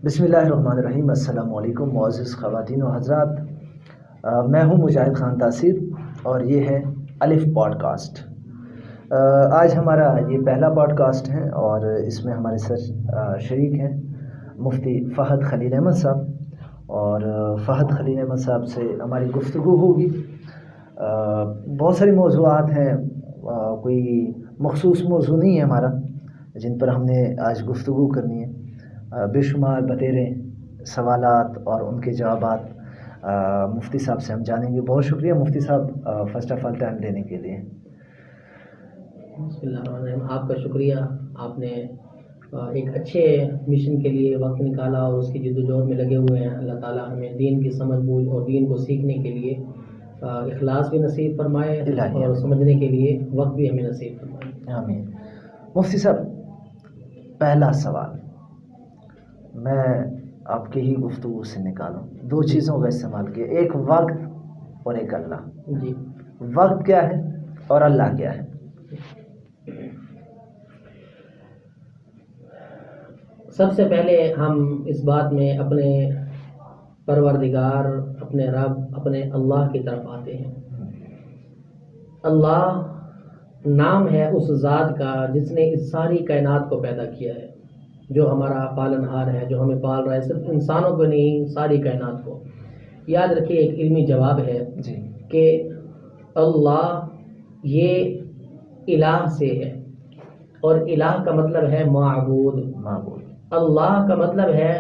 بسم اللہ الرحمن الرحیم۔ السلام علیکم معزز خواتین و حضرات، میں ہوں مجاہد خان تاثیر اور یہ ہے الف پوڈ کاسٹ۔ آج ہمارا یہ پہلا پوڈ کاسٹ ہے اور اس میں ہمارے سر شریک ہیں مفتی فہد خلیل احمد صاحب، اور فہد خلیل احمد صاحب سے ہماری گفتگو ہوگی۔ بہت ساری موضوعات ہیں، کوئی مخصوص موضوع نہیں ہے ہمارا جن پر ہم نے آج گفتگو کرنی ہے۔ بے شمار بطیرے سوالات اور ان کے جوابات مفتی صاحب سے ہم جانیں گے۔ بہت شکریہ مفتی صاحب فرسٹ آف آل ٹائم دینے کے لیے۔ بسم اللہ الرحمن الرحیم۔ آپ کا شکریہ، آپ نے ایک اچھے مشن کے لیے وقت نکالا اور اس کی جدوجہد میں لگے ہوئے ہیں۔ اللہ تعالیٰ ہمیں دین کی سمجھ بوجھ اور دین کو سیکھنے کے لیے اخلاص بھی نصیب فرمائے اور سمجھنے کے لیے وقت بھی ہمیں نصیب فرمائے، آمین۔ مفتی صاحب، پہلا سوال میں آپ کی ہی گفتگو سے نکالوں، دو چیزوں کا استعمال کیا، ایک وقت اور ایک اللہ۔ جی، وقت کیا ہے اور اللہ کیا ہے؟ سب سے پہلے ہم اس بات میں اپنے پروردگار، اپنے رب، اپنے اللہ کی طرف آتے ہیں۔ اللہ نام ہے اس ذات کا جس نے اس ساری کائنات کو پیدا کیا ہے، جو ہمارا پالنہار ہے، جو ہمیں پال رہا ہے، صرف انسانوں کو نہیں، ساری کائنات کو۔ یاد رکھیے، ایک علمی جواب ہے جی، کہ اللہ یہ الہ سے ہے، اور الہ کا مطلب ہے معبود۔ اللہ کا مطلب ہے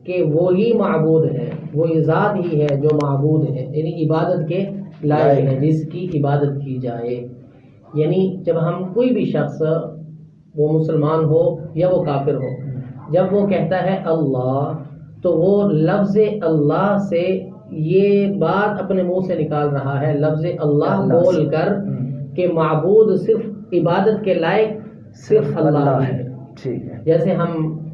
کہ وہی معبود ہے، وہی ذات ہی ہے جو معبود ہے، یعنی عبادت کے لائق ہے، جس کی عبادت کی جائے۔ یعنی جب ہم کوئی بھی شخص، وہ مسلمان ہو یا وہ کافر ہو، جب وہ کہتا ہے اللہ، تو وہ لفظ اللہ سے یہ بات اپنے منہ سے نکال رہا ہے، لفظ اللہ بول کر، کہ معبود صرف عبادت کے لائق صرف اللہ ہے۔ ٹھیک ہے۔ جیسے ہم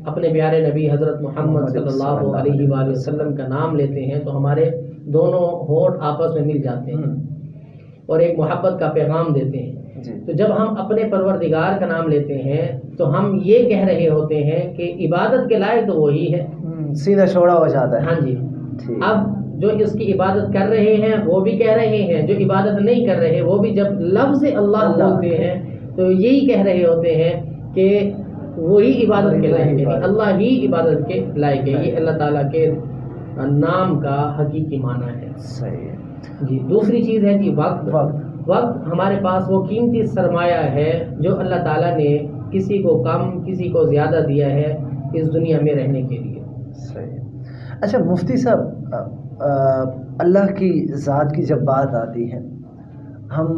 اپنے پیارے نبی حضرت محمد صلی اللہ علیہ وآلہ وسلم کا نام لیتے ہیں تو ہمارے دونوں ہونٹ آپس میں مل جاتے ہیں اور ایک محبت کا پیغام دیتے ہیں۔ تو جب ہم اپنے پروردگار کا نام لیتے ہیں تو ہم یہ کہہ رہے ہوتے ہیں کہ عبادت کے لائق تو وہی ہے، سینہ چھوڑا ہو جاتا ہے۔ ہاں جی۔ اب جو اس کی عبادت کر رہے ہیں وہ بھی کہہ رہے ہیں، جو عبادت نہیں کر رہے وہ بھی جب لفظ اللہ بولتے ہیں تو یہی کہہ رہے ہوتے ہیں کہ وہی عبادت کے لائق ہے، اللہ ہی عبادت کے لائق ہے۔ یہ اللہ تعالیٰ کے نام کا حقیقی معنی ہے۔ صحیح ہے جی، دوسری چیز ہے جی وقت۔ وقت ہمارے پاس وہ قیمتی سرمایہ ہے جو اللہ تعالیٰ نے کسی کو کم کسی کو زیادہ دیا ہے اس دنیا میں رہنے کے لیے۔ صحیح۔ اچھا مفتی صاحب، اللہ کی ذات کی جب بات آتی ہے، ہم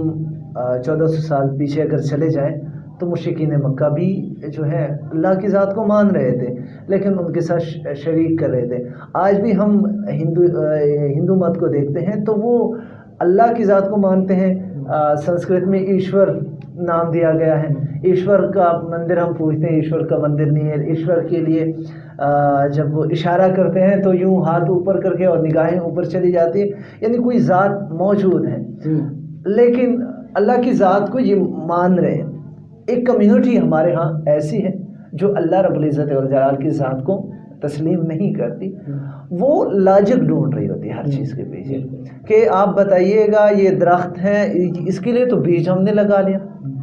1400 سال پیچھے اگر چلے جائیں تو مشرکین مکہ بھی جو ہے اللہ کی ذات کو مان رہے تھے، لیکن ان کے ساتھ شریک کر رہے تھے۔ آج بھی ہم ہندو مت کو دیکھتے ہیں تو وہ اللہ کی ذات کو مانتے ہیں۔ سنسکرت میں ایشور نام دیا گیا ہے، ایشور کا مندر ہم پوچھتے ہیں، ایشور کا مندر نہیں ہے۔ ایشور کے لیے جب وہ اشارہ کرتے ہیں تو یوں ہاتھ اوپر کر کے اور نگاہیں اوپر چلی جاتی ہے، یعنی کوئی ذات موجود ہے، لیکن اللہ کی ذات کو یہ مان رہے ہیں۔ ایک کمیونٹی ہمارے ہاں ایسی ہے جو اللہ رب العزت والجلال کی ذات کو تسلیم نہیں کرتی، وہ لاجک ڈھونڈ رہی ہوتی ہے ہر چیز کے پیچھے، کہ آپ بتائیے گا یہ درخت ہے، اس کے لیے تو بیج ہم نے لگا لیا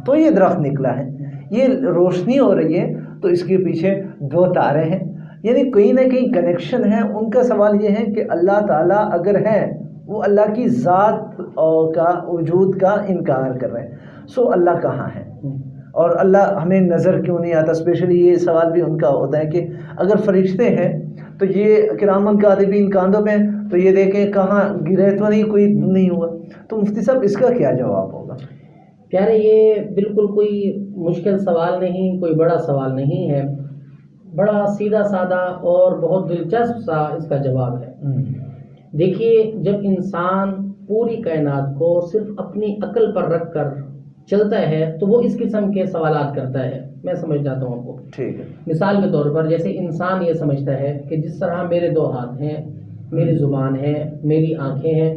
تو یہ درخت نکلا ہے، یہ روشنی ہو رہی ہے تو اس کے پیچھے 2 تارے ہیں، یعنی کہیں نہ کہیں کنیکشن ہے۔ ان کا سوال یہ ہے کہ اللہ تعالیٰ اگر ہے، وہ اللہ کی ذات کا وجود کا انکار کر رہے ہیں، سو اللہ کہاں ہے اور اللہ ہمیں نظر کیوں نہیں آتا؟ اسپیشلی یہ سوال بھی ان کا ہوتا ہے کہ اگر فرشتے ہیں تو یہ کرامن کاتبین کاندھوں پہ تو یہ دیکھیں کہاں گرے تو نہیں، کوئی نہیں ہوا۔ تو مفتی صاحب اس کا کیا جواب ہوگا؟ پیارے، یہ بالکل کوئی مشکل سوال نہیں، کوئی بڑا سوال نہیں ہے، بڑا سیدھا سادہ اور بہت دلچسپ سا اس کا جواب ہے۔ دیکھیے، جب انسان پوری کائنات کو صرف اپنی عقل پر رکھ کر چلتا ہے تو وہ اس قسم کے سوالات کرتا ہے۔ میں سمجھ جاتا ہوں آپ کو۔ ٹھیک ہے۔ مثال کے طور پر جیسے انسان یہ سمجھتا ہے کہ جس طرح میرے 2 ہاتھ ہیں، میری زبان ہے، میری آنکھیں ہیں،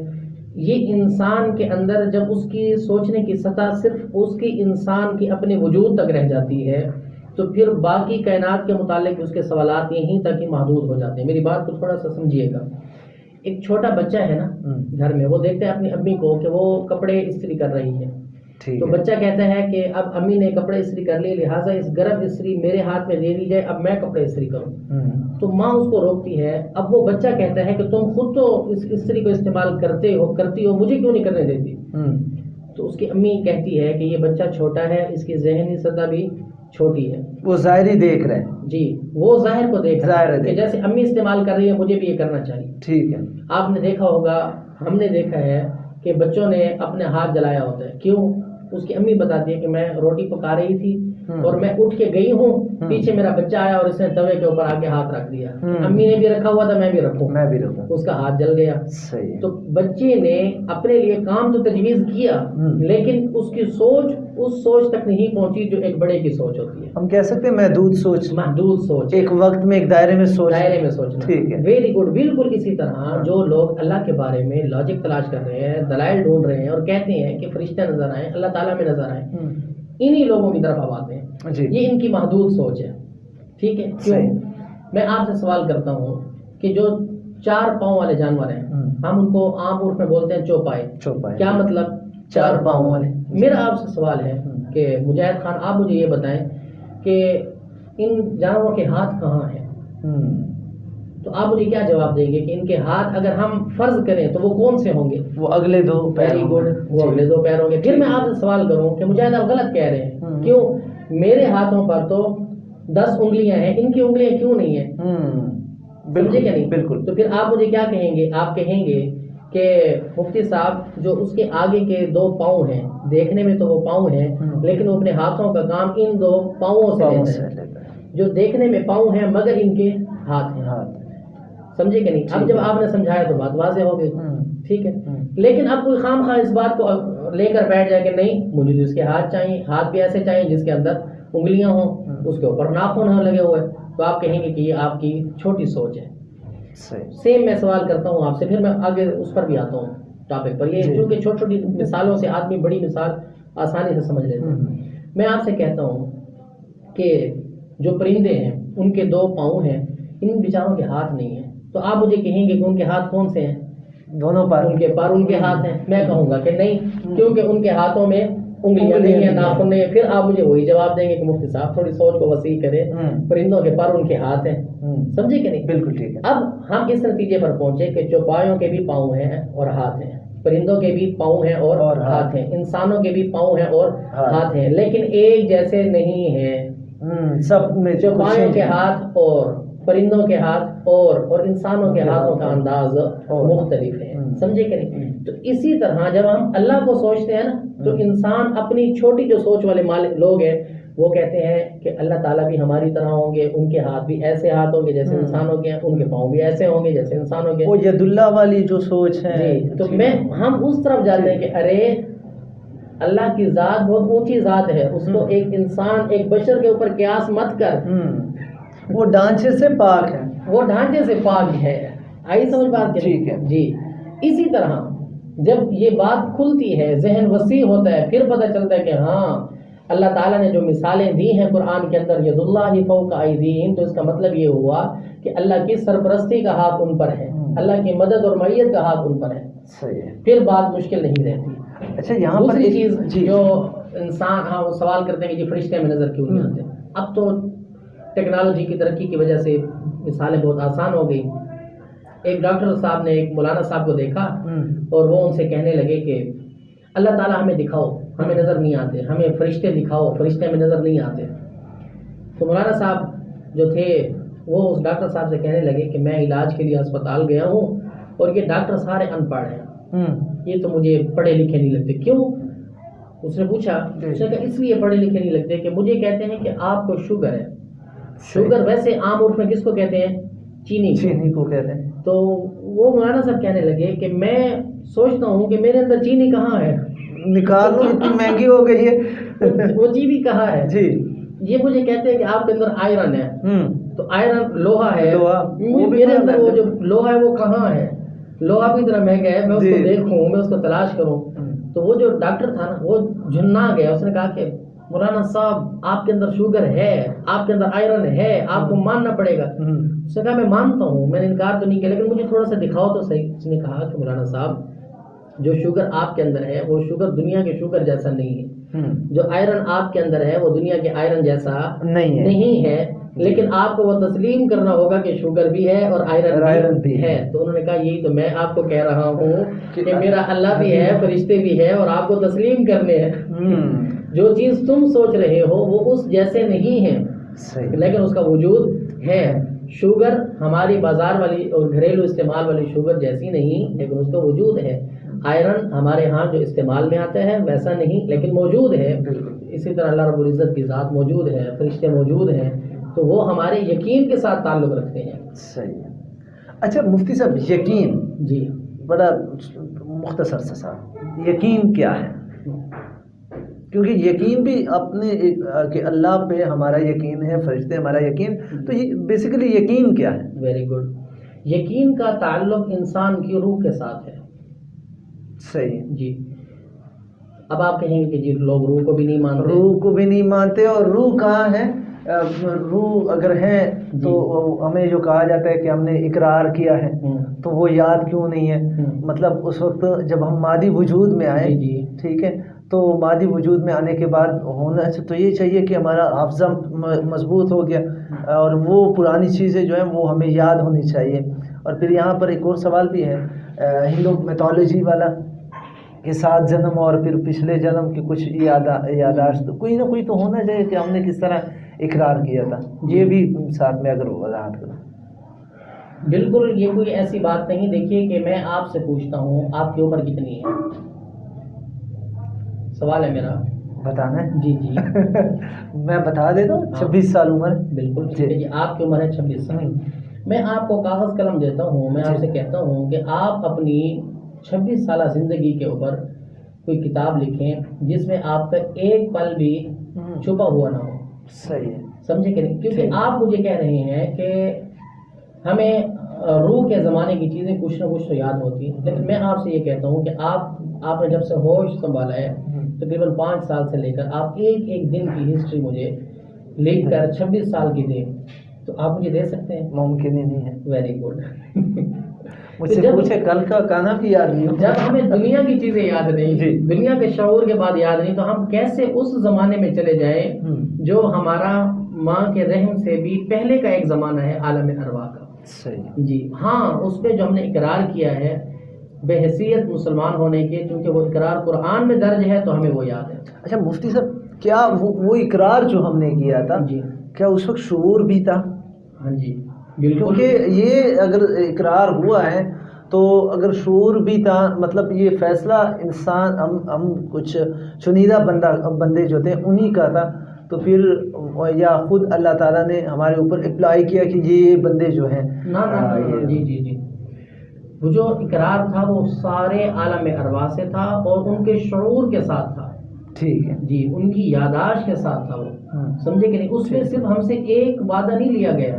یہ انسان کے اندر جب اس کی سوچنے کی سطح صرف اس کی انسان کی اپنے وجود تک رہ جاتی ہے تو پھر باقی کائنات کے متعلق اس کے سوالات یہیں تک ہی محدود ہو جاتے ہیں. میری بات کو تھوڑا سا سمجھیے گا. ایک چھوٹا بچہ ہے نا گھر میں, وہ دیکھتا ہے اپنی امی کو کہ وہ کپڑے استری کر رہی ہے, تو بچہ کہتا ہے کہ اب امی نے کپڑے استری کر لیے, لہٰذا اس گرم استری میرے ہاتھ میں دے دی جائے, اب میں کپڑے استری کروں. تو ماں اس کو روکتی ہے. اب وہ بچہ کہتا ہے کہ تم خود تو اس استری کو استعمال کرتی ہو, مجھے کیوں نہیں کرنے دیتی. تو اس کی امی کہتی ہے کہ یہ بچہ چھوٹا ہے, اس کی ذہنی سطح بھی چھوٹی ہے, وہ ظاہری دیکھ رہے ہیں. جی, وہ ظاہر کو دیکھ رہا ہے کہ جیسے امی استعمال کر رہی ہے مجھے بھی یہ کرنا چاہیے. ٹھیک ہے. آپ نے دیکھا ہوگا, ہم نے دیکھا ہے کہ بچوں نے اپنے ہاتھ جلایا ہوتا ہے. کیوں؟ اس کی امی بتاتی ہے کہ میں روٹی پکا رہی تھی اور میں اٹھ کے گئی ہوں, پیچھے میرا بچہ آیا اور اس نے توے کے اوپر آ کے ہاتھ رکھ دیا. امی نے بھی رکھا ہوا تھا, میں بھی رکھوں, اس کا ہاتھ جل گیا. تو بچے نے اپنے لیے کام تو تجویز کیا, لیکن اس کی سوچ اس سوچ تک نہیں پہنچی جو ایک بڑے کی سوچ ہوتی ہے. ہم کہہ سکتے ہیں محدود سوچ, ایک وقت میں ایک دائرے میں سوچنا. ٹھیک ہے, ویری گڈ. بالکل اسی طرح جو لوگ اللہ کے بارے میں لاجک تلاش کر رہے ہیں, دلائل ڈھونڈ رہے ہیں اور کہتے ہیں کہ فرشتے نظر آئے, اللہ تعالیٰ میں نظر آئے, انہی لوگوں کی طرف اب آتے ہیں. یہ ان کی محدود سوچ ہے. ٹھیک ہے. کیوں؟ میں آپ سے سوال کرتا ہوں کہ جو 4 پاؤں والے جانور ہیں, ہم ان کو عام عرف میں بولتے ہیں چوپائے. کیا مطلب 4 پاؤں والے؟ میرا آپ سے سوال ہے کہ مجاہد خان, آپ مجھے یہ بتائیں کہ ان جانوروں کے ہاتھ کہاں ہیں؟ تو آپ مجھے کیا جواب دیں گے کہ ان کے ہاتھ اگر ہم فرض کریں تو وہ کون سے ہوں گے؟ وہ اگلے 2 پیر. ویری گڈ, وہ اگلے 2 پیر ہوں گے. پھر میں آپ سے سوال کروں کہ مجاہد آپ غلط کہہ رہے ہیں. کیوں؟ میرے ہاتھوں پر تو 10 انگلیاں ہیں, ان کی انگلیاں کیوں نہیں ہیں؟ سمجھے کیا نہیں؟ بالکل. تو پھر آپ مجھے کیا کہیں گے؟ آپ کہیں گے کہ مفتی صاحب جو اس کے آگے کے 2 پاؤں ہیں, دیکھنے میں تو وہ پاؤں ہیں لیکن وہ اپنے ہاتھوں کا کام ان 2 پاؤں سے لیتا ہے. جو دیکھنے میں پاؤں ہیں مگر ان کے ہاتھ ہیں. سمجھے کہ نہیں؟ اب جب آپ نے سمجھایا تو بات واضح ہو گئی. ٹھیک ہے. لیکن اب کوئی خام خواہ اس بات کو لے کر بیٹھ جائے کہ نہیں, مجھے تو اس کے ہاتھ چاہیے, ہاتھ بھی ایسے چاہیے جس کے اندر انگلیاں ہوں, اس کے اوپر ناخن نہ لگے ہوئے. تو آپ کہیں گے کہ یہ آپ کی چھوٹی سوچ ہے. سیم میں سوال کرتا ہوں آپ سے, پھر میں آگے اس پر بھی آتا ہوں ٹاپک پر. یہ چونکہ چھوٹی چھوٹی مثالوں سے آدمی بڑی مثال آسانی سے سمجھ لیتے ہیں. میں آپ سے کہتا ہوں کہ جو پرندے ہیں ان کے 2 پاؤں ہیں, ان بیچاروں کے ہاتھ نہیں ہیں. تو آپ مجھے کہیں گے کہ ان کے ہاتھ کون سے ہیں؟ دونوں پر. ان کے پر ان کے ہاتھ ہیں. میں کہوں گا کہ نہیں, کیونکہ ان کے ہاتھوں میں انگلیاں نہیں ہیں, ناخن نہیں ہے. پھر آپ مجھے وہی جواب دیں گے کہ مفتی صاحب تھوڑی سوچ کو وسیع کرے, پرندوں کے پر ان کے ہاتھ ہیں. سمجھے کہ نہیں؟ بالکل ٹھیک ہے. اب ہم اس نتیجے پر پہنچے کہ چوپایوں کے بھی پاؤں ہیں اور ہاتھ ہیں, پرندوں کے بھی پاؤں ہیں اور ہاتھ ہیں, انسانوں کے بھی پاؤں ہیں اور ہاتھ ہیں, لیکن ایک جیسے نہیں ہیں. سب میں چوپایوں کے ہاتھ اور پرندوں کے ہاتھ اور انسانوں کے ہاتھوں کا انداز مختلف ہے. سمجھے کہ نہیں؟ تو اسی طرح جب ہم اللہ کو سوچتے ہیں نا, تو انسان اپنی چھوٹی جو سوچ والے لوگ ہیں وہ کہتے ہیں کہ اللہ تعالیٰ بھی ہماری طرح ہوں گے, ان کے ہاتھ بھی ایسے ہاتھ ہوں گے جیسے انسانوں کے ہیں, ان کے پاؤں بھی ایسے ہوں گے جیسے انسانوں کے. وہ ید اللہ والی جو سوچ ہے. جی, تو ہم اس طرف جاتے ہیں کہ ارے اللہ کی ذات بہت اونچی ذات ہے, اس کو ایک انسان ایک بشر کے اوپر قیاس مت کر. وہ ڈھانچے سے پاک ہے, وہ ڈھانچے سے پاک ہے. آئی سمجھ بات؟ ٹھیک ہے جی. اسی طرح جب یہ بات کھلتی ہے, ذہن وسیع ہوتا ہے, پھر پتہ چلتا ہے کہ ہاں اللہ تعالیٰ نے جو مثالیں دی ہیں قرآن کے اندر, ید اللہ فوق ایدیہم, تو اس کا مطلب یہ ہوا کہ اللہ کی سرپرستی کا ہاتھ ان پر ہے, اللہ کی مدد اور معیت کا ہاتھ ان پر ہے. صحیح ہے. پھر بات مشکل نہیں رہتی. اچھا, یہاں پر دوسری چیز جو انسان ہاں سوال کرتے ہیں کہ فرشتے میں نظر کیوں نہیں آتے. اب تو ٹیکنالوجی کی ترقی کی وجہ سے مثالیں بہت آسان ہو گئی. ایک ڈاکٹر صاحب نے ایک مولانا صاحب کو دیکھا اور وہ ان سے کہنے لگے کہ اللہ تعالیٰ ہمیں دکھاؤ, ہمیں نظر نہیں آتے, ہمیں فرشتے دکھاؤ, فرشتے ہمیں نظر نہیں آتے. تو مولانا صاحب جو تھے وہ اس ڈاکٹر صاحب سے کہنے لگے کہ میں علاج کے لیے اسپتال گیا ہوں اور یہ ڈاکٹر سارے ان پڑھ ہیں, یہ تو مجھے پڑھے لکھے نہیں لگتے. کیوں؟ اس نے پوچھا. اس نے کہا اس لیے پڑھے لکھے نہیں لگتے کہ مجھے کہتے ہیں کہ آپ کو شوگر ہے. شوگر ویسے عام عرف میں کس کو کہتے ہیں؟ چینی کو کہتے ہیں. تو وہ مولانا صاحب کہنے لگے کہ میں سوچتا ہوں کہ میرے اندر چینی کہاں ہے, نکال لو, اتنی مہنگی ہو گئی ہے, وہ چینی کہاں ہے. جی, یہ مجھے کہتے ہیں کہ آپ کے اندر آئرن ہے. تو آئرن لوہا ہے, میرے اندر وہ جو لوہا ہے وہ کہاں ہے؟ لوہا بھی اتنا مہنگا ہے, میں اس کو دیکھوں, میں اس کو تلاش کروں. تو وہ جو ڈاکٹر تھا نا وہ جھنا گیا, اس نے کہا کہ مولانا صاحب آپ کے اندر شوگر ہے، آپ کے اندر آئرن ہے، آپ کو ماننا پڑے گا. اس نے کہا میں مانتا ہوں، میں نے انکار تو نہیں کیا، لیکن مجھے تھوڑا سا دکھاؤ تو صحیح. اس نے کہا کہ مولانا صاحب جو شوگر آپ کے اندر ہے وہ شوگر دنیا کے شوگر جیسا نہیں ہے، جو آئرن آپ کے اندر ہے وہ دنیا کے آئرن جیسا نہیں ہے، لیکن آپ کو وہ تسلیم کرنا ہوگا کہ شوگر بھی ہے اور آئرن بھی ہے. تو انہوں نے کہا یہی تو میں آپ کو کہہ رہا ہوں کہ میرا اللہ بھی ہے، فرشتے بھی ہے، اور آپ کو تسلیم کرنے ہیں. جو چیز تم سوچ رہے ہو وہ اس جیسے نہیں ہے، لیکن اس کا وجود ہے. شوگر ہماری بازار والی اور گھریلو استعمال والی شوگر جیسی نہیں، لیکن اس کا وجود ہے. آئرن ہمارے ہاں جو استعمال میں آتا ہے ویسا نہیں، لیکن موجود ہے. اسی طرح اللہ رب العزت کی ذات موجود ہے، فرشتے موجود ہیں، تو وہ ہمارے یقین کے ساتھ تعلق رکھتے ہیں. صحیح ہے. اچھا مفتی صاحب، یقین جی بڑا مختصر سا صاحب، یقین کیا ہے؟ کیونکہ یقین بھی اپنے کہ اللہ پہ ہمارا یقین ہے، فرشتے ہمارا یقین، تو یہ بیسیکلی یقین کیا ہے؟ Very good. یقین کا تعلق انسان کی روح کے ساتھ ہے. صحیح جی. اب آپ کہیں گے کہ جی لوگ روح کو بھی نہیں مانتے. روح کو بھی نہیں مانتے، اور روح کہاں ہے؟ روح اگر ہے تو ہمیں جو کہا جاتا ہے کہ ہم نے اقرار کیا ہے، تو وہ یاد کیوں نہیں ہے؟ مطلب اس وقت جب ہم مادی وجود میں آئے، ٹھیک ہے، تو مادی وجود میں آنے کے بعد ہونا تو یہ چاہیے کہ ہمارا حافظہ مضبوط ہو گیا، اور وہ پرانی چیزیں جو ہیں وہ ہمیں یاد ہونی چاہیے. اور پھر یہاں پر ایک اور سوال بھی ہے ہندو میتھولوجی والا، کہ 7 جنم اور پھر پچھلے جنم کی کچھ یاداشت، کوئی نہ کوئی تو ہونا چاہیے کہ ہم نے کس طرح اقرار کیا تھا. یہ بھی ساتھ میں اگر وضاحت کرو. بالکل، یہ کوئی ایسی بات نہیں. دیکھیے کہ میں آپ سے پوچھتا ہوں آپ کی عمر کتنی ہے؟ سوال ہے میرا. بتانا ہے؟ جی جی میں بتا دیتا ہوں. 26 سال عمر. بالکل ٹھیک ہے جی. آپ کی عمر ہے 26 سال. میں آپ کو کاغذ قلم دیتا ہوں، میں آپ سے کہتا ہوں کہ آپ اپنی 26 سالہ زندگی کے اوپر کوئی کتاب لکھیں جس میں آپ کا ایک پل بھی چھپا ہوا نہ ہو. صحیح ہے. سمجھے کہ نہیں؟ کیونکہ آپ مجھے کہہ رہے ہیں کہ ہمیں روح کے زمانے کی چیزیں کچھ نہ کچھ تو یاد ہوتی ہیں، لیکن میں آپ سے یہ کہتا ہوں کہ آپ نے جب سے ہوش سنبھالا ہے تقریباً 5 سال سے لے کر آپ ایک دن کی ہسٹری مجھے لکھ کر 26 سال کی دیں تو آپ مجھے دے سکتے ہیں؟ ممکن ہی نہیں ہے. Very good. مجھ سے پوچھے کل کا کھانا بھی یاد نہیں. جب ہمیں دنیا کی چیزیں یاد نہیں، دنیا کے شعور کے بعد یاد نہیں، تو ہم کیسے اس زمانے میں چلے جائیں جو ہمارا ماں کے رحم سے بھی پہلے کا ایک زمانہ ہے، عالم ارواح کا. صحیح. جی ہاں، اس پہ جو ہم نے اقرار کیا ہے بے حیثیت مسلمان ہونے کے، چونکہ وہ اقرار قرآن میں درج ہے تو ہمیں وہ یاد ہے. اچھا مفتی صاحب، کیا وہ اقرار جو ہم نے کیا تھا کیا اس وقت شعور بھی تھا؟ ہاں جی بالکل. کیونکہ یہ اگر اقرار ہوا ہے تو اگر شعور بھی تھا، مطلب یہ فیصلہ انسان ہم کچھ چنیدہ بندے جو تھے انہی کا تھا، تو پھر یا خود اللہ تعالیٰ نے ہمارے اوپر اپلائی کیا کہ یہ بندے جو ہیں جی وہ جو اقرار تھا وہ سارے عالم ارواح سے تھا اور ان کے شعور کے ساتھ تھا. ٹھیک ہے جی، ان کی یاداشت کے ساتھ تھا وہ. سمجھے کہ نہیں؟ اس میں صرف ہم سے ایک وعدہ نہیں لیا گیا.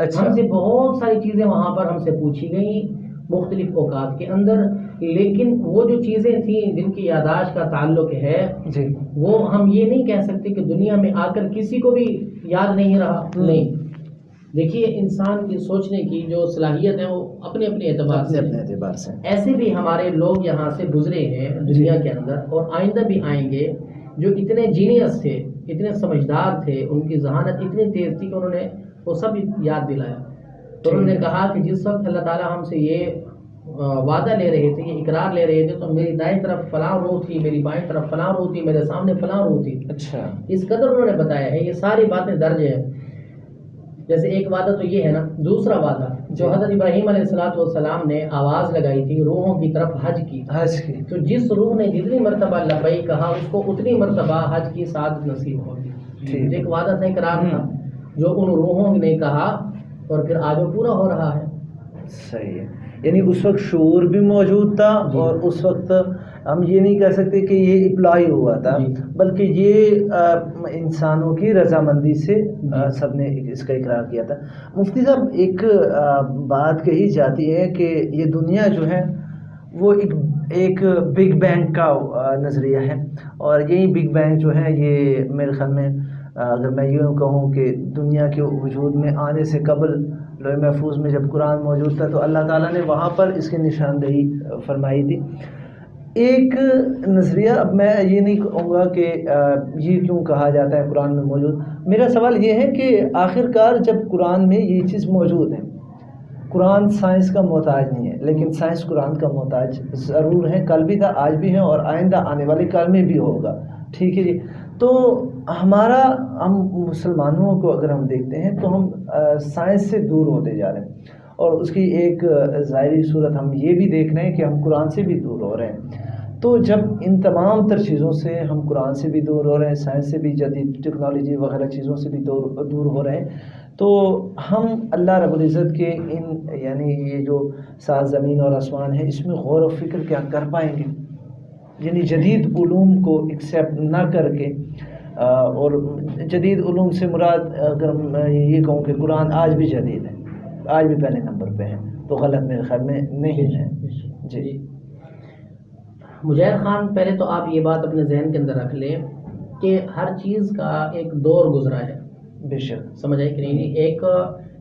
ہم سے بہت ساری چیزیں وہاں پر ہم سے پوچھی گئیں مختلف اوقات کے اندر، لیکن وہ جو چیزیں تھیں جن کی یاداشت کا تعلق ہے وہ ہم یہ نہیں کہہ سکتے کہ دنیا میں آ کر کسی کو بھی یاد نہیں رہا. نہیں، دیکھیے انسان کی سوچنے کی جو صلاحیت ہے وہ اپنے اعتبار سے ایسے بھی ہمارے لوگ یہاں سے گزرے ہیں دنیا کے اندر اور آئندہ بھی آئیں گے جو اتنے جینیس تھے، اتنے سمجھدار تھے، ان کی ذہانت اتنی تیز تھی کہ انہوں نے وہ سب یاد دلایا. تو انہوں نے کہا کہ جس وقت اللہ تعالیٰ ہم سے یہ وعدہ لے رہے تھے، یہ اقرار لے رہے تھے، تو میری دائیں طرف فلاں روح تھی، میری بائیں طرف فلاں روح تھی، میرے سامنے فلاں روح تھی. اچھا، اس قدر انہوں نے بتایا ہے. یہ ساری باتیں درج ہیں. جیسے ایک وعدہ تو یہ ہے نا. دوسرا وعدہ جو حضرت ابراہیم علیہ السلام نے آواز لگائی تھی روحوں کی طرف حج کی، تو جس روح نے جتنی مرتبہ لبیک کہا اس کو اتنی مرتبہ حج کی سعادت نصیب ہوگی. ایک وعدہ تھا، اقرار تھا جو ان روحوں نے کہا اور پھر آج وہ پورا ہو رہا ہے. صحیح ہے. یعنی اس وقت شعور بھی موجود تھا اور اس وقت ہم یہ نہیں کہہ سکتے کہ یہ اپلائی ہوا تھا، بلکہ یہ انسانوں کی رضامندی سے سب نے اس کا اقرار کیا تھا. مفتی صاحب، ایک بات کہی جاتی ہے کہ یہ دنیا جو ہے وہ ایک بگ بینگ کا نظریہ ہے، اور یہی بگ بینگ جو ہے یہ میرے خیال میں اگر میں یوں کہوں کہ دنیا کے وجود میں آنے سے قبل لوح محفوظ میں جب قرآن موجود تھا تو اللہ تعالیٰ نے وہاں پر اس کی نشاندہی فرمائی تھی۔ ایک نظریہ، اب میں یہ نہیں کہوں گا کہ یہ کیوں کہا جاتا ہے قرآن میں موجود، میرا سوال یہ ہے کہ آخر کار جب قرآن میں یہ چیز موجود ہے، قرآن سائنس کا محتاج نہیں ہے لیکن سائنس قرآن کا محتاج ضرور ہے، کل بھی تھا، آج بھی ہے اور آئندہ آنے والے کال میں بھی ہوگا، ٹھیک ہے جی۔ تو ہم مسلمانوں کو اگر ہم دیکھتے ہیں تو ہم سائنس سے دور ہوتے جا رہے ہیں، اور اس کی ایک ظاہری صورت ہم یہ بھی دیکھ رہے ہیں کہ ہم قرآن سے بھی دور ہو رہے ہیں۔ تو جب ان تمام تر چیزوں سے ہم قرآن سے بھی دور ہو رہے ہیں، سائنس سے بھی، جدید ٹیکنالوجی وغیرہ چیزوں سے بھی دور ہو رہے ہیں، تو ہم اللہ رب العزت کے ان یعنی یہ جو سات زمین اور آسمان ہے اس میں غور و فکر کیا کر پائیں گے؟ یعنی جدید علوم کو ایکسیپٹ نہ کر کے، اور جدید علوم سے مراد اگر میں یہ کہوں کہ قرآن آج بھی جدید ہے، آج بھی پہلے نمبر پہ ہے، تو غلط میرے خیال میں نہیں ہے جی۔ مجاہد خان، پہلے تو آپ یہ بات اپنے ذہن کے اندر رکھ لیں کہ ہر چیز کا ایک دور گزرا ہے، بے شک، سمجھ آئی کہ نہیں؟ ایک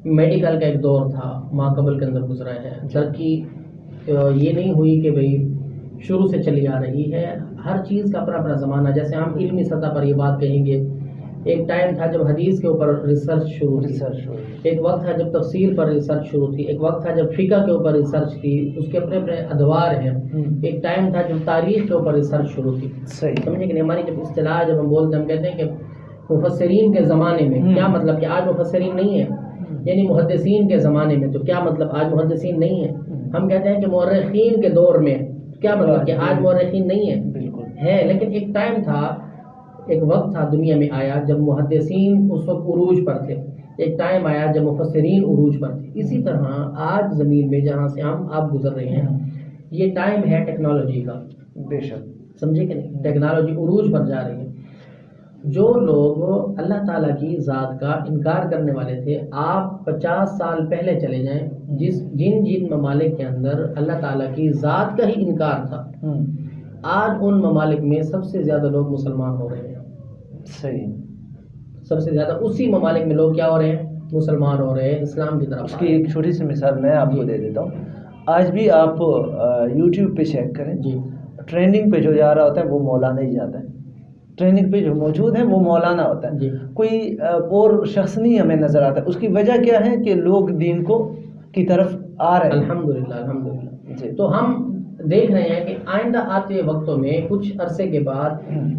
میڈیکل کا ایک دور تھا ماں قبل کے اندر گزرا ہے، ترقی یہ نہیں ہوئی کہ بھئی شروع سے چلی آ رہی ہے، ہر چیز کا اپنا اپنا زمانہ۔ جیسے ہم علمی سطح پر یہ بات کہیں گے، ایک ٹائم تھا جب حدیث کے اوپر ریسرچ شروع تھی، ایک وقت تھا جب تفسیر پر ریسرچ شروع تھی، ایک وقت تھا جب فقہ کے اوپر ریسرچ تھی، اس کے اپنے اپنے ادوار ہیں، ایک ٹائم تھا جب تاریخ کے اوپر ریسرچ شروع تھی، سمجھے کہ نہیں؟ ہماری جب اصطلاح جب ہم بولتے ہیں، ہم کہتے ہیں کہ مفسرین کے زمانے میں، کیا مطلب کہ آج مفسرین نہیں ہے، یعنی محدثین کے زمانے میں، تو کیا مطلب آج محدثین نہیں ہے؟ ہم کہتے ہیں کہ مورخین کے دور میں، کیا مطلب کہ آج مورخین نہیں ہے؟ بالکل ہے، لیکن ایک ٹائم تھا، ایک وقت تھا دنیا میں آیا جب محدثین اس وقت عروج پر تھے، ایک ٹائم آیا جب مفسرین عروج پر تھے۔ اسی طرح آج زمین میں جہاں سے ہم آپ گزر رہے ہیں، یہ ٹائم ہے ٹیکنالوجی کا، بے شک، سمجھے کہ نہیں؟ ٹیکنالوجی عروج پر جا رہی ہے۔ جو لوگ اللہ تعالیٰ کی ذات کا انکار کرنے والے تھے، آپ 50 سال پہلے چلے جائیں، جن ممالک کے اندر اللہ تعالیٰ کی ذات کا ہی انکار تھا، آج ان ممالک میں سب سے زیادہ لوگ مسلمان ہو رہے ہیں۔ صحیح، سب سے زیادہ اسی ممالک میں لوگ کیا ہو رہے ہیں؟ مسلمان ہو رہے ہیں، اسلام کی طرف۔ اس کی ایک چھوٹی سی مثال میں آپ کو دے دیتا ہوں۔ آج بھی آپ یوٹیوب پہ چیک کریں، جی، ٹریننگ پہ جو جا رہا ہوتا ہے وہ مولانا ہی جاتا ہے، ٹریننگ پہ جو موجود ہے وہ مولانا ہوتا ہے، کوئی اور شخص نہیں ہمیں نظر آتا۔ اس کی وجہ کیا ہے کہ لوگ دین کی طرف آ رہے ہیں، الحمدللہ الحمدللہ جی۔ تو ہم دیکھ رہے ہیں کہ آئندہ آتے وقتوں میں کچھ عرصے کے بعد،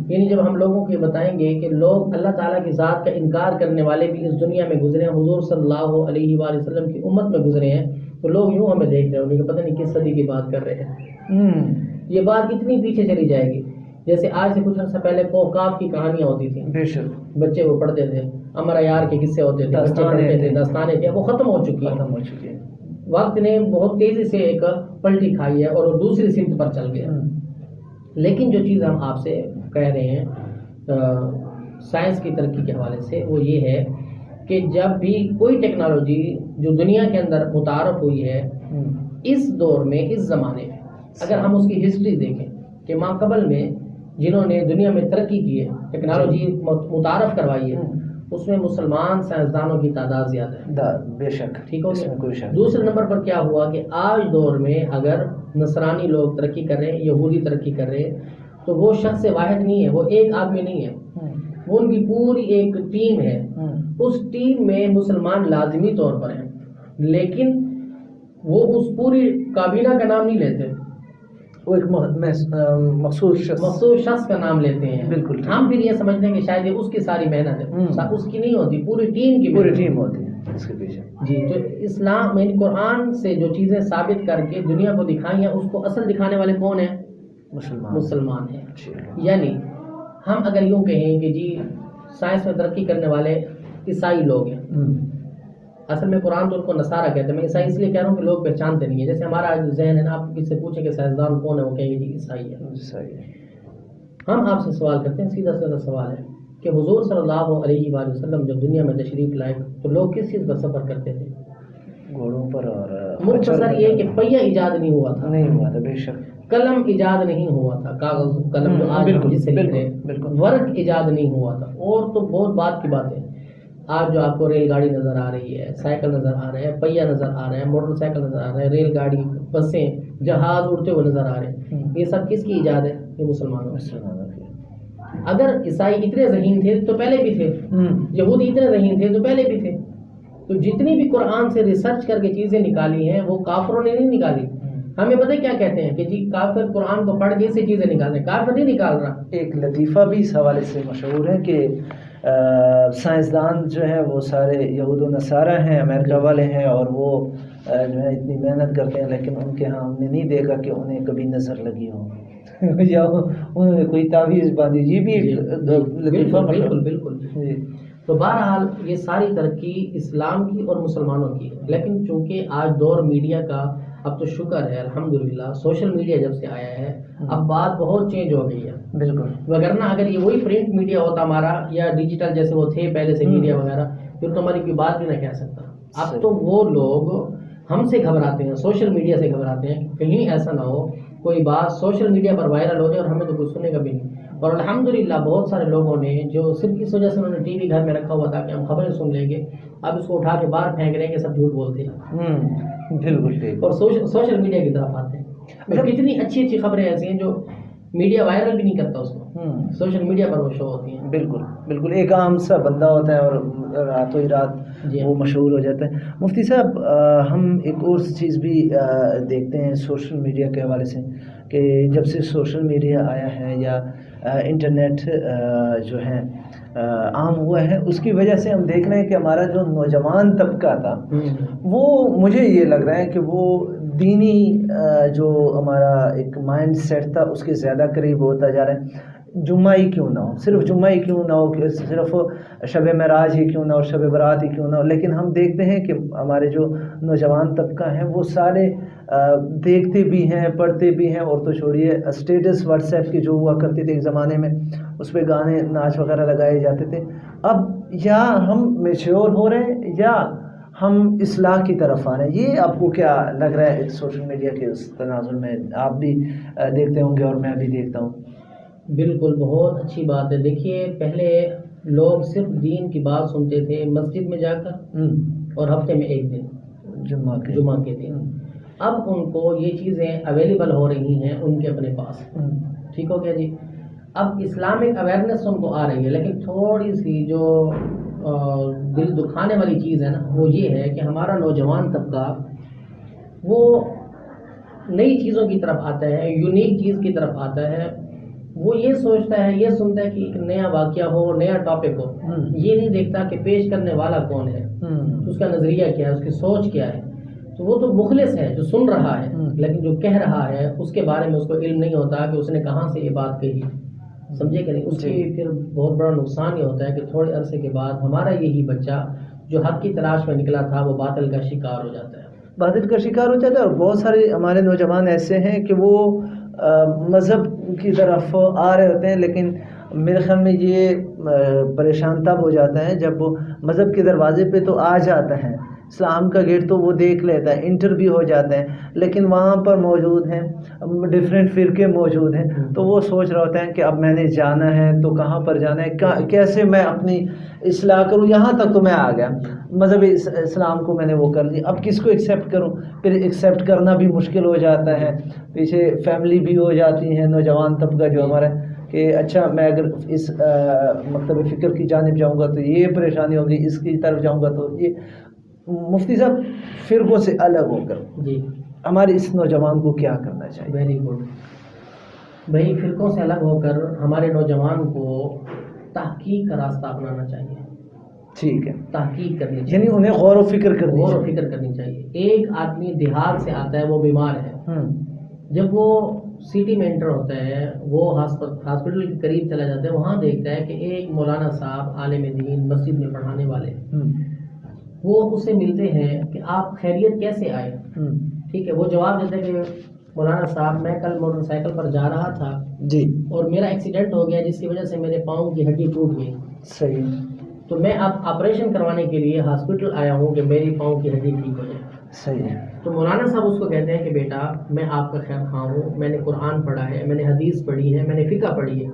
یعنی جب ہم لوگوں کو بتائیں گے کہ لوگ اللہ تعالیٰ کی ذات کا انکار کرنے والے بھی اس دنیا میں گزرے ہیں، حضور صلی اللہ علیہ وآلہ وسلم کی امت میں گزرے ہیں، تو لوگ یوں ہمیں دیکھ رہے ہوں گے کہ پتہ نہیں کس صدی کی بات کر رہے ہیں، یہ بات کتنی پیچھے چلی جائے گی۔ جیسے آج سے کچھ عرصہ پہلے کوکاف کی کہانیاں ہوتی تھیں، بے شک بچے وہ پڑھتے تھے، امر یار کے قصے ہوتے تھے، داستانیں تھیں، وہ ختم ہو چکی ہیں۔ وقت نے بہت تیزی سے ایک پلٹی کھائی ہے اور وہ دوسری سمت پر چل گیا۔ لیکن جو چیز ہم آپ سے کہہ رہے ہیں سائنس کی ترقی کے حوالے سے، وہ یہ ہے کہ جب بھی کوئی ٹیکنالوجی جو دنیا کے اندر متعارف ہوئی ہے، اس دور میں، اس زمانے میں، اگر ہم اس کی ہسٹری دیکھیں کہ ماں قبل میں جنہوں نے دنیا میں ترقی کی ہے، ٹیکنالوجی متعارف کروائی ہے، اس میں مسلمان سائنسدانوں کی تعداد زیادہ ہے، بے شک، ٹھیک ہو گیا۔ دوسرے نمبر پر کیا ہوا کہ آج دور میں اگر نصرانی لوگ ترقی کر رہے ہیں، یہودی ترقی کر رہے ہیں، تو وہ شخص واحد نہیں ہے، وہ ایک آدمی نہیں ہے، وہ ان کی پوری ایک ٹیم ہے، اس ٹیم میں مسلمان لازمی طور پر ہیں، لیکن وہ اس پوری کابینہ کا نام نہیں لیتے، وہ ایک مخصوص شخص کا نام لیتے ہیں۔ بالکل، ہم پھر یہ سمجھتے ہیں کہ شاید یہ اس کی ساری محنت ہے، اس کی نہیں ہوتی، پوری ٹیم کی، پوری ٹیم ہوتی ہے اس کے پیچھے جی۔ تو اسلام یعنی قرآن سے جو چیزیں ثابت کر کے دنیا کو دکھائی ہیں، اس کو اصل دکھانے والے کون ہیں؟ مسلمان ہیں۔ یعنی ہم اگر یوں کہیں کہ جی سائنس میں ترقی کرنے والے عیسائی لوگ ہیں، اصل میں قرآن تو ان کو نصارہ کہتے ہیں، میں عیسائی اس لیے کہہ رہا ہوں کہ لوگ پہچانتے نہیں ہیں۔ جیسے ہمارا ذہن ہے نا، آپ کسی سے پوچھیں کہ سائنسدان کون ہے، وہ کہیں گے جی عیسائی ہے۔ ہم آپ سے سوال کرتے ہیں، سیدھا سیدھا سوال ہے کہ حضور صلی اللہ علیہ وآلہ وسلم جب دنیا میں تشریف لائے تو لوگ کس چیز پر سفر کرتے تھے؟ گھوڑوں پر اور مختصر یہ کہ پہیہ ایجاد نہیں ہوا تھا، نہیں ہوا تھا، بے شک قلم ایجاد نہیں ہوا تھا، کاغذ قلم جو آج ہم جس سے لکھ رہے ہیں، ورق ایجاد نہیں ہوا تھا، اور تو بہت بات کی بات ہے. آج جو آپ کو ریل گاڑی نظر آ رہی ہے، سائیکل نظر آ رہے ہیں، پہیہ نظر آ رہے ہیں، موٹر سائیکل نظر آ رہے ہیں، ریل گاڑی، بسیں، جہاز اڑتے ہوئے نظر آ رہے ہیں، یہ سب کس کی ایجاد ہے؟ یہ مسلمانوں کی. اگر عیسائی اتنے ذہین تھے تو پہلے بھی تھے، یہودی اتنے ذہین تھے تو پہلے بھی تھے. تو جتنی بھی قرآن سے ریسرچ کر کے چیزیں نکالی ہیں وہ کافروں نے نہیں نکالی. ہمیں پتہ کیا کہتے ہیں کہ جی کافر قرآن کو پڑھ کے سے چیزیں نکالتے ہیں، کافر نہیں نکال رہا. ایک لطیفہ بھی اس حوالے سے مشہور ہے کہ سائنسدان جو ہیں وہ سارے یہود و نصارہ ہیں، امریکہ والے ہیں، اور وہ جو ہے اتنی محنت کرتے ہیں، لیکن ان کے ہاں ہم نے نہیں دیکھا کہ انہیں کبھی نظر لگی ہو یا انہوں نے کوئی تعویذ باندھی. یہ بھی لطیفہ. بالکل بالکل. تو بہرحال یہ ساری ترقی اسلام کی اور مسلمانوں کی ہے، لیکن چونکہ آج دور میڈیا کا اب تو شکر ہے الحمدللہ، سوشل میڈیا جب سے آیا ہے اب بات بہت چینج ہو گئی ہے. بالکل. وگرنہ اگر یہ وہی پرنٹ میڈیا ہوتا ہمارا یا ڈیجیٹل جیسے وہ تھے پہلے سے میڈیا وغیرہ، پھر تو ہماری کوئی بات بھی نہ کہہ سکتا. اب تو وہ لوگ ہم سے گھبراتے ہیں، سوشل میڈیا سے گھبراتے ہیں، کہیں ایسا نہ ہو کوئی بات سوشل میڈیا پر وائرل ہو جائے اور ہمیں تو کچھ سننے کا بھی نہیں. اور الحمدللہ بہت سارے لوگوں نے جو صرف اس وجہ سے انہوں نے ٹی وی گھر میں رکھا ہوا تھا کہ ہم خبریں سن لیں گے، اب اس کو اٹھا کے باہر پھینک رہے ہیں کہ سب جھوٹ بولتے ہیں. بالکل. اور سوشل میڈیا کی طرف آتے ہیں. کتنی اچھی اچھی خبریں ایسی ہیں جو میڈیا وائرل بھی نہیں کرتا، اس کو سوشل میڈیا پر وہ شو ہوتی ہیں. بالکل بالکل. ایک عام سا بندہ ہوتا ہے اور راتوں ہی رات وہ مشہور ہو جاتا ہے. مفتی صاحب ہم ایک اور چیز بھی دیکھتے ہیں سوشل میڈیا کے حوالے سے کہ جب سے سوشل میڈیا آیا ہے یا انٹرنیٹ جو ہے عام ہوا ہے، اس کی وجہ سے ہم دیکھ رہے ہیں کہ ہمارا جو نوجوان طبقہ تھا وہ، مجھے یہ لگ رہا ہے کہ وہ دینی جو ہمارا ایک مائنڈ سیٹ تھا اس کے زیادہ قریب ہوتا جا رہا ہے. جمعہ ہی کیوں نہ ہو، صرف جمعہ ہی کیوں نہ ہو، کہ صرف شب معراج ہی کیوں نہ ہو، شب برات ہی کیوں نہ ہو، لیکن ہم دیکھتے ہیں کہ ہمارے جو نوجوان طبقہ ہیں وہ سارے دیکھتے بھی ہیں، پڑھتے بھی ہیں. اور تو چھوڑیے اسٹیٹس واٹس ایپ کے جو ہوا کرتے تھے ایک زمانے میں، اس پہ گانے ناچ وغیرہ لگائے جاتے تھے. اب یا ہم میچور ہو رہے ہیں یا ہم اصلاح کی طرف آ رہے ہیں. یہ آپ کو کیا لگ رہا ہے سوشل میڈیا کے اس تناظر میں؟ آپ بھی دیکھتے ہوں گے اور میں بھی دیکھتا ہوں. بالکل، بہت اچھی بات ہے. دیکھیے پہلے لوگ صرف دین کی بات سنتے تھے مسجد میں جا کر اور ہفتے میں ایک دن جمعہ کے دن. اب ان کو یہ چیزیں اویلیبل ہو رہی ہیں ان کے اپنے پاس. ٹھیک ہو گیا جی. اب اسلامک اویئرنیس ان کو آ رہی ہے، لیکن تھوڑی سی جو دل دکھانے والی چیز ہے نا وہ یہ ہے کہ ہمارا نوجوان طبقہ وہ نئی چیزوں کی طرف آتا ہے، یونیک چیز کی طرف آتا ہے. وہ یہ سوچتا ہے، یہ سنتا ہے کہ ایک نیا واقعہ ہو، نیا ٹاپک ہو، یہ نہیں دیکھتا کہ پیش کرنے والا کون ہے، اس کا نظریہ کیا ہے، اس کی سوچ کیا ہے. تو وہ تو مخلص ہے جو سن رہا ہے، لیکن جو کہہ رہا ہے اس کے بارے میں اس کو علم نہیں ہوتا کہ اس نے کہاں سے یہ بات کہی. سمجھے کہ نہیں؟ اس کی پھر بہت بڑا نقصان یہ ہوتا ہے کہ تھوڑے عرصے کے بعد ہمارا یہی بچہ جو حق کی تلاش میں نکلا تھا وہ باطل کا شکار ہو جاتا ہے. باطل کا شکار ہو جاتا ہے. اور بہت سارے ہمارے نوجوان ایسے ہیں کہ وہ مذہب کی طرف آ رہے ہوتے ہیں، لیکن میرے خیال میں یہ پریشان تب ہو جاتا ہے جب وہ مذہب کے دروازے پہ تو آ جاتا ہے، اسلام کا گیٹ تو وہ دیکھ لیتا ہے، انٹر بھی ہو جاتا ہے، لیکن وہاں پر موجود ہیں ڈفرینٹ فرقے موجود ہیں. تو وہ سوچ رہا ہوتا ہے کہ اب میں نے جانا ہے تو کہاں پر جانا ہے، کیسے میں اپنی اصلاح کروں. یہاں تک تو میں آ گیا، مذہب اسلام کو میں نے وہ کر لیا، اب کس کو ایکسیپٹ کروں؟ پھر ایکسیپٹ کرنا بھی مشکل ہو جاتا ہے. پیچھے فیملی بھی ہو جاتی ہے، نوجوان طبقہ جو ہمارا کہ اچھا میں اگر اس مکتب فکر کی جانب جاؤں گا تو یہ پریشانی ہوگی، اس کی طرف جاؤں گا تو یہ. مفتی صاحب فرقوں سے الگ ہو کر جی ہمارے اس نوجوان کو کیا کرنا چاہیے؟ Very good. بھائی فرقوں سے الگ ہو کر ہمارے نوجوان کو تحقیق کا راستہ اپنانا چاہیے. ٹھیک ہے، تحقیق کرنی چاہیے، یعنی انہیں غور و فکر کرنی چاہیے. ایک آدمی دیہات سے آتا ہے، وہ بیمار ہے، جب وہ سٹی میں انٹر ہوتا ہے، وہ ہاسپٹل کے قریب چلا جاتا ہے، وہاں دیکھتا ہے کہ ایک مولانا صاحب عالم دین مسجد میں پڑھانے والے، وہ اس سے ملتے ہیں کہ آپ خیریت کیسے آئے. ٹھیک ہے، وہ جواب دیتے ہیں کہ مولانا صاحب میں کل موٹر سائیکل پر جا رہا تھا جی اور میرا ایکسیڈنٹ ہو گیا جس کی وجہ سے میرے پاؤں کی ہڈی ٹوٹ گئی. صحیح. تو میں اب آپریشن کروانے کے لیے ہاسپٹل آیا ہوں کہ میری پاؤں کی ہڈی ٹھیک ہو جائے. صحیح ہے. تو مولانا صاحب اس کو کہتے ہیں کہ بیٹا میں آپ کا خیر خواہ ہوں، میں نے قرآن پڑھا ہے، میں نے حدیث پڑھی ہے، میں نے فقہ پڑھی ہے،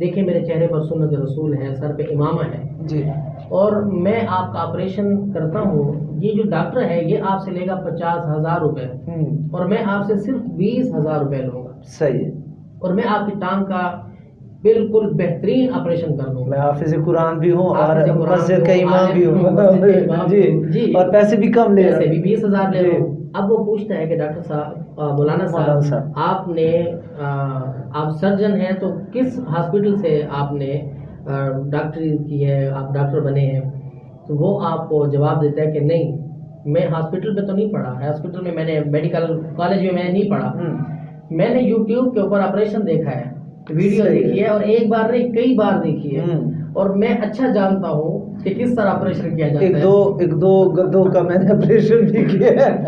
دیکھیں میرے چہرے پر سنت رسول ہے، سر پہ امامہ ہے جی اور میں آپ کا آپریشن کرتا ہوں. یہ جو ڈاکٹر ہے یہ آپ سے لے گا 50,000 روپے اور میں آپ سے صرف 20,000 روپے لوں گا. صحیح ہے. اور میں آپ کی ٹانگ کا بالکل بہترین آپریشن کر دوں میں گا. حافظ قرآن بھی ہوں اور حافظ قرآن مسجد کا بھی ہوں، امام بھی مسجد کا امام بھی ہوں. ہوں. جی اور پیسے بھی کم لے رہا پیسے ہوں. بھی 20,000 لے جی. رہا ہوں. اب وہ پوچھتا ہے کہ ڈاکٹر صاحب مولانا صاحب آپ نے آپ سرجن ہیں تو کس ہاسپٹل سے آپ نے ڈاکٹری کی ہے، آپ ڈاکٹر بنے ہیں؟ تو وہ آپ کو جواب دیتا ہے کہ نہیں میں ہاسپٹل میں تو نہیں پڑھا، ہاسپٹل میں نے میڈیکل کالج میں نے نہیں پڑھا، میں نے یوٹیوب کے اوپر آپریشن دیکھا ہے، ویڈیو دیکھی ہے اور ایک بار نہیں کئی بار دیکھی ہے اور میں اچھا جانتا ہوں کہ کس طرح آپریشن کیا جاتا ہے. ایک دو گدوں کا میں نے آپریشن بھی کیا ہے.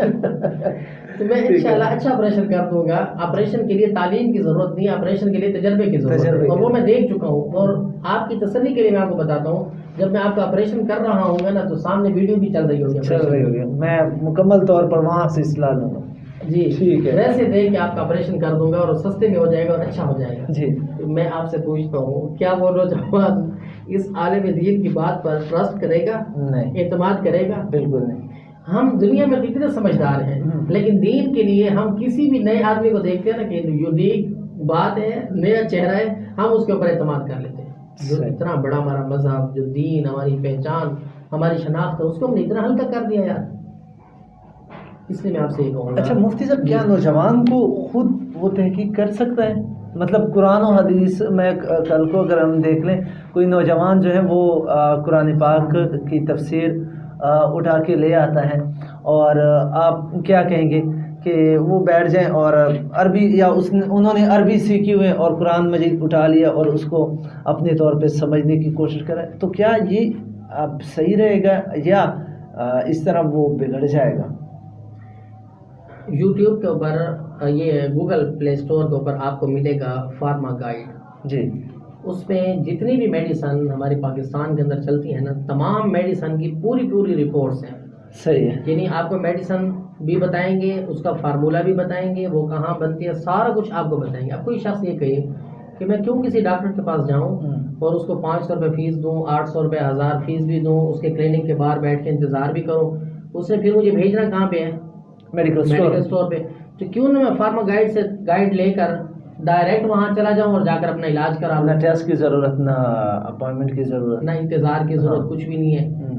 تو میں انشاءاللہ اچھا آپریشن کر دوں گا. آپریشن کے لیے تعلیم کی ضرورت نہیں، آپریشن کے لیے تجربے کی ضرورت ہے اور وہ میں دیکھ چکا ہوں. اور آپ کی تسلی کے لیے میں آپ کو بتاتا ہوں جب میں آپ کا آپریشن کر رہا ہوں گا نا تو سامنے ویڈیو بھی چل رہی ہوگی، میں مکمل طور پر وہاں سے اصلاح لوں گا. جی ٹھیک ہے. ویسے دیکھ کے آپ کا آپریشن کر دوں گا اور سستے میں ہو جائے گا اور اچھا ہو جائے گا. جی میں آپ سے پوچھتا ہوں کیا وہ نوجوان اس عالم دین کی بات پر ٹرسٹ کرے گا؟ نہیں، اعتماد کرے گا؟ بالکل نہیں. ہم دنیا میں کتنے سمجھدار ہیں لیکن دین کے لیے ہم کسی بھی نئے آدمی کو دیکھتے ہیں نا کہ یونیک بات ہے، نیا چہرہ ہے، ہم اس کے اوپر اعتماد کر لیتے ہیں. جو اتنا بڑا ہمارا مذہب، جو دین، ہماری پہچان، ہماری شناخت ہے، اس کو ہم نے اتنا ہلکا کر دیا یار. اس لیے میں آپ سے یہ کہوں گا. اچھا مفتی صاحب کیا نوجوان کو خود وہ تحقیق کر سکتا ہے؟ مطلب قرآن و حدیث میں کل کو اگر ہم دیکھ لیں کوئی نوجوان جو ہے وہ قرآن پاک کی تفسیر اٹھا کے لے آتا ہے اور آپ کیا کہیں گے کہ وہ بیٹھ جائیں اور عربی یا انہوں نے عربی سیکھی ہوئے اور قرآن مجید اٹھا لیا اور اس کو اپنے طور پہ سمجھنے کی کوشش کرے، تو کیا یہ اب صحیح رہے گا یا اس طرح وہ بگڑ جائے گا؟ یوٹیوب کے اوپر یہ گوگل پلے اسٹور کے اوپر آپ کو ملے گا فارما گائیڈ. جی اس میں جتنی بھی میڈیسن ہمارے پاکستان کے اندر چلتی ہیں نا تمام میڈیسن کی پوری رپورٹس ہیں. صحیح ہے. یعنی آپ کو میڈیسن بھی بتائیں گے، اس کا فارمولا بھی بتائیں گے، وہ کہاں بنتی ہے، سارا کچھ آپ کو بتائیں گے. اب کوئی شخص یہ کہے کہ میں کیوں کسی ڈاکٹر کے پاس جاؤں اور اس کو 500 روپے فیس دوں، 800 روپے 1000 فیس بھی دوں، اس کے کلینک کے باہر بیٹھ کے انتظار بھی کروں، اس نے پھر مجھے بھیجنا کہاں پہ ہے؟ میڈیکل اسٹور پہ. تو کیوں نہ میں فارما گائیڈ سے گائیڈ لے کر ڈائریکٹ وہاں چلا جاؤں اور جا کر اپنا علاج کرا. نہ ٹیسٹ کی ضرورت، نہ اپائنٹمنٹ کی ضرورت، نہ انتظار کی ضرورت، کچھ بھی نہیں ہے.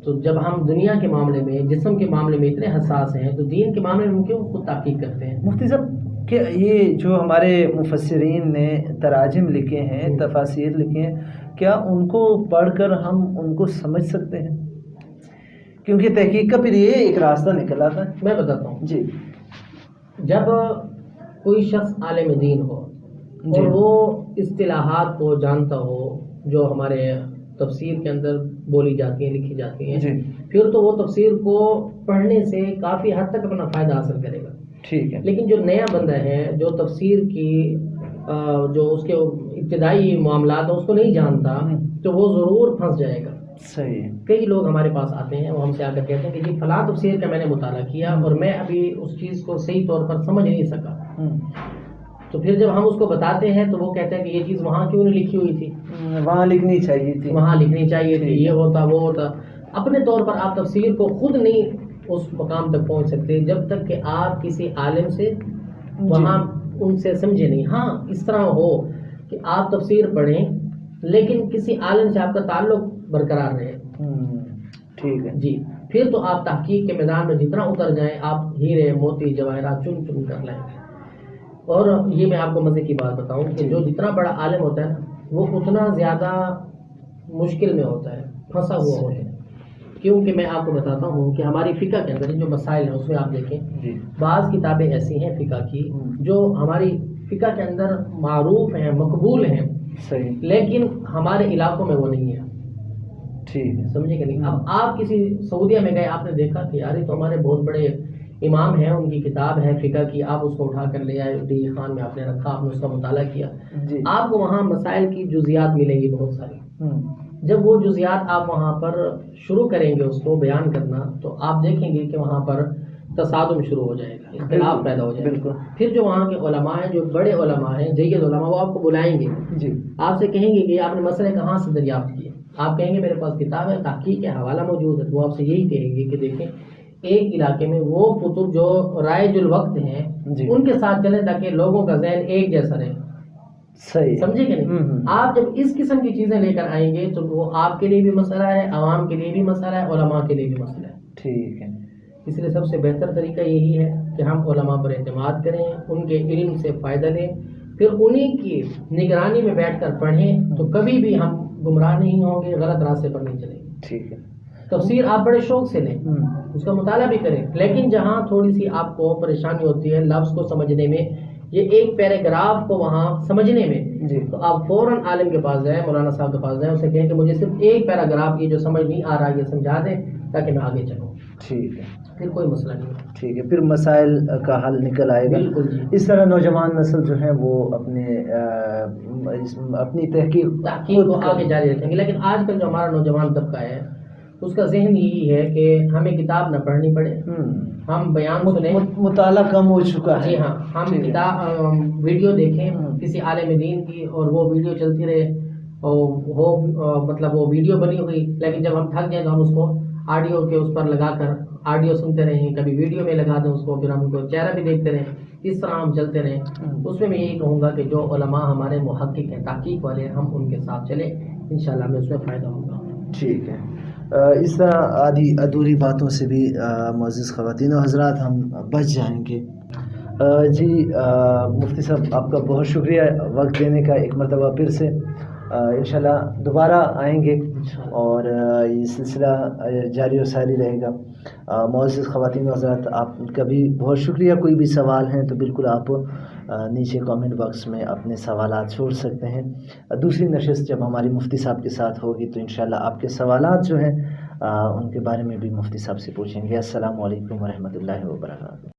تو جب ہم دنیا کے معاملے میں، جسم کے معاملے میں اتنے حساس ہیں تو دین کے معاملے میں ہم کیوں خود تحقیق کرتے ہیں؟ مفتی صاحب کہ یہ جو ہمارے مفسرین نے تراجم لکھے ہیں، تفاسیر لکھے ہیں، کیا ان کو پڑھ کر ہم ان کو سمجھ سکتے ہیں؟ کیونکہ تحقیق کا پھر یہ ایک راستہ نکل آتا ہے. میں بتاتا ہوں. جی جب کوئی شخص عالم دین ہو اور وہ اصطلاحات کو جانتا ہو جو ہمارے تفسیر کے اندر بولی جاتی ہیں، لکھی جاتی ہیں، پھر تو وہ تفسیر کو پڑھنے سے کافی حد تک اپنا فائدہ حاصل کرے گا. ٹھیک ہے. لیکن جو نیا بندہ ہے جو تفسیر کی جو اس کے ابتدائی معاملات ہیں اس کو نہیں جانتا تو وہ ضرور پھنس جائے گا. صحیح. کئی لوگ ہمارے پاس آتے ہیں، وہ ہم سے آ کر کہتے ہیں کہ جی فلاں تفسیر کا میں نے مطالعہ کیا اور میں ابھی اس چیز کو صحیح طور پر سمجھ نہیں سکا. تو پھر جب ہم اس کو بتاتے ہیں تو وہ کہتے ہیں کہ یہ چیز وہاں کیوں نہیں لکھی ہوئی تھی، وہاں لکھنی چاہیے تھی، وہاں لکھنی چاہیے تھی، یہ ہوتا وہ ہوتا. اپنے طور پر آپ تفسیر کو خود نہیں اس مقام تک پہنچ سکتے جب تک کہ آپ کسی عالم سے وہاں ان سے سمجھے نہیں. ہاں اس طرح ہو کہ آپ تفسیر پڑھیں لیکن کسی عالم سے آپ کا تعلق برقرار رہے. ٹھیک ہے جی. پھر تو آپ تحقیق کے میدان میں جتنا اتر جائیں آپ ہیرے موتی جواہرات چن چن کر لیں گے. اور یہ میں آپ کو مزے کی بات بتاؤں کہ جو جتنا بڑا عالم ہوتا ہے نا وہ اتنا زیادہ مشکل میں ہوتا ہے، پھنسا ہوا ہوتا ہے. کیونکہ میں آپ کو بتاتا ہوں کہ ہماری فقہ کے اندر جو مسائل ہیں اس میں آپ دیکھیں بعض کتابیں ایسی ہیں فقہ کی جو ہماری فقہ کے اندر معروف ہیں، مقبول ہیں، صحیح، لیکن ہمارے علاقوں میں وہ نہیں ہے. ٹھیک ہے، سمجھے کہ نہیں؟ اب آپ کسی سعودیہ میں گئے، آپ نے دیکھا کہ یار یہ تو ہمارے بہت بڑے امام ہیں، ان کی کتاب ہے فقہ کی، آپ اس کو اٹھا کر لے آئے، ڈی خان میں آپ نے رکھا، آپ نے اس کا مطالعہ کیا، آپ کو وہاں مسائل کی جزیات ملیں گی بہت ساری. جب وہ جزیات آپ وہاں پر شروع کریں گے اس کو بیان کرنا تو آپ دیکھیں گے کہ وہاں پر تصادم شروع ہو جائے گا، اختلاف پیدا ہو جائے گا۔ بالکل۔ پھر جو وہاں کے علماء ہیں، جو بڑے علماء ہیں، جید علماء، وہ آپ کو بلائیں گے، جی، آپ سے کہیں گے کہ آپ نے مسئلے کہاں سے دریافت کیے، آپ کہیں گے میرے پاس کتاب ہے، تحقیق ہے، حوالہ موجود ہے، تو وہ آپ سے یہی کہیں گے کہ دیکھیں ایک علاقے میں وہ کتب جو رائج الوقت ہیں جی، ان کے ساتھ چلیں تاکہ لوگوں کا ذہن ایک جیسا رہے۔ صحیح، سمجھے کہ نہیں؟ آپ جب اس قسم کی چیزیں لے کر آئیں گے تو وہ آپ کے لیے بھی مسئلہ ہے، عوام کے لیے بھی مسئلہ ہے، علماء کے لیے بھی مسئلہ ہے۔ ٹھیک ہے، اس لیے سب سے بہتر طریقہ یہی ہے کہ ہم علماء پر اعتماد کریں، ان کے علم سے فائدہ لیں، پھر انہی کی نگرانی میں بیٹھ کر پڑھیں تو کبھی بھی ہم گمراہ نہیں ہوں گے، غلط راستے پر نہیں چلیں گے۔ ٹھیک ہے، تفسیر آپ بڑے شوق سے لیں، اس کا مطالعہ بھی کریں، لیکن جہاں تھوڑی سی آپ کو پریشانی ہوتی ہے لفظ کو سمجھنے میں، یہ ایک پیراگراف کو وہاں سمجھنے میں، جی، تو آپ فوراً عالم کے پاس جائیں، مولانا صاحب کے پاس جائیں، اسے کہیں کہ مجھے صرف ایک پیراگراف یہ جو سمجھ نہیں آ رہا یہ سمجھا دیں تاکہ میں آگے چلوں۔ ٹھیک ہے، پھر کوئی مسئلہ نہیں ہے۔ ٹھیک ہے، پھر مسائل کا حل نکل آئے گا۔ بالکل جی، اس طرح نوجوان نسل جو ہے وہ اپنی تحقیق کو آگے جاری رکھیں گے، لیکن آج کل جو ہمارا نوجوان طبقہ ہے اس کا ذہن یہی ہے کہ ہمیں کتاب نہ پڑھنی پڑے، ہم بیان سنیں، مطالعہ کم ہو چکا ہے۔ جی ہاں، ہم کتاب ویڈیو دیکھیں کسی عالم دین کی اور وہ ویڈیو چلتی رہے اور ہو مطلب وہ ویڈیو بنی ہوئی، لیکن جب ہم تھک جائیں تو ہم اس کو آڈیو کے اس پر لگا کر آڈیو سنتے رہیں، کبھی ویڈیو میں لگا دیں اس کو، پھر ہم ان کو چہرہ بھی دیکھتے رہیں، اس طرح ہم چلتے رہیں۔ اس میں یہی کہوں گا کہ جو علماء ہمارے محقق ہیں، تحقیق والے ہیں، ہم ان کے ساتھ چلیں، انشاءاللہ ہمیں اس میں فائدہ ہوگا۔ ٹھیک ہے، اس طرح آدھی ادھوری باتوں سے بھی معزز خواتین و حضرات ہم بچ جائیں گے۔ جی مفتی صاحب آپ کا بہت شکریہ وقت دینے کا، ایک مرتبہ پھر سے انشاءاللہ دوبارہ آئیں گے اور یہ سلسلہ جاری و ساری رہے گا۔ معزز خواتین و حضرات آپ کا بھی بہت شکریہ، کوئی بھی سوال ہیں تو بالکل آپ نیچے کامنٹ باکس میں اپنے سوالات چھوڑ سکتے ہیں۔ دوسری نشست جب ہماری مفتی صاحب کے ساتھ ہوگی تو انشاءاللہ آپ کے سوالات جو ہیں ان کے بارے میں بھی مفتی صاحب سے پوچھیں گے۔ السلام علیکم ورحمۃ اللہ وبرکاتہ۔